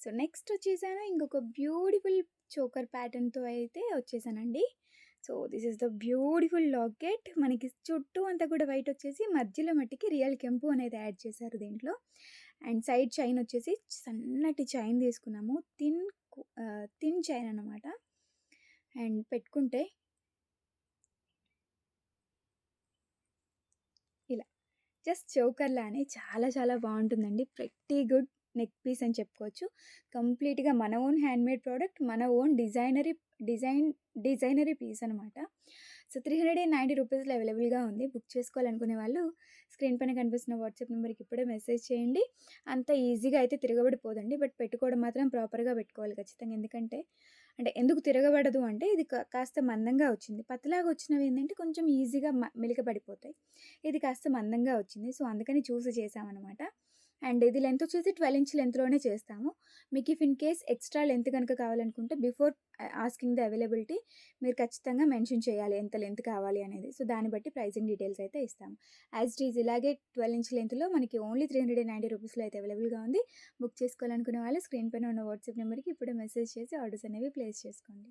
So, next వచ్చేసాను ఇంకొక beautiful choker ప్యాటర్న్‌తో అయితే వచ్చేసానండి. So, this is the beautiful locket. మనకి చుట్టూ అంతా కూడా వైట్ వచ్చేసి మధ్యలో మట్టికి రియల్ కెంపు అనేది యాడ్ చేశారు దీంట్లో. అండ్ సైడ్ చైన్ వచ్చేసి సన్నటి చైన్ తీసుకున్నాము. థిన్ చైన్ అనమాట. అండ్ పెట్టుకుంటే ఇలా జస్ట్ చోకర్‌లానే చాలా చాలా బావుంటుందండి. ప్రెట్టీ గుడ్ నెక్ పీస్ అని చెప్పుకోవచ్చు. కంప్లీట్‌గా మన ఓన్ హ్యాండ్‌మేడ్ ప్రొడక్ట్. మన ఓన్ డిజైన్ డిజైనరీ పీస్ అనమాట. సో, 390 రూపీస్‌లో అవైలబుల్‌గా ఉంది. బుక్ చేసుకోవాలనుకునే వాళ్ళు స్క్రీన్ పైన కనిపిస్తున్న వాట్సాప్ నెంబర్‌కి ఇప్పుడే మెసేజ్ చేయండి. అంత ఈజీగా అయితే తిరగబడిపోదండి. బట్ పెట్టుకోవడం మాత్రం ప్రాపర్‌గా పెట్టుకోవాలి ఖచ్చితంగా. ఎందుకంటే అంటే ఎందుకు తిరగబడదు అంటే ఇది కాస్త మందంగా వచ్చింది. పతలాగా వచ్చినవి ఏంటంటే కొంచెం ఈజీగా మెలిక పడిపోతాయి. ఇది కాస్త మందంగా వచ్చింది. సో, అందుకని చూసి చేశామనమాట. అండ్ ఇది లెంత్ వచ్చేసి 12 ఇంచ్ లెంత్‌లోనే చేస్తాము. మీకు if in case extra length గనుక కావాలనుకుంటే బిఫోర్ ఆస్కింగ్ ద అవైలబిలిటీ మీరు ఖచ్చితంగా మెన్షన్ చేయాలి. ఎంత లెంత్ కావాలి అనేది. సో, దాన్ని బట్టి ప్రైజింగ్ డీటెయిల్స్ అయితే ఇస్తాము. యాజ్ ఇట్ ఈజ్ ఇలాగే 12 ఇంచ్ లెంత్‌లో మనకి ఓన్లీ 390 రూపీస్‌లో అయితే అవైలబుల్‌గా ఉంది. బుక్ చేసుకోవాలనుకునే వాళ్ళు స్క్రీన్ పైన ఉన్న వాట్సాప్ నెంబర్‌కి ఇప్పుడే మెసేజ్ చేసి ఆర్డర్స్ అనేవి ప్లేస్ చేసుకోండి.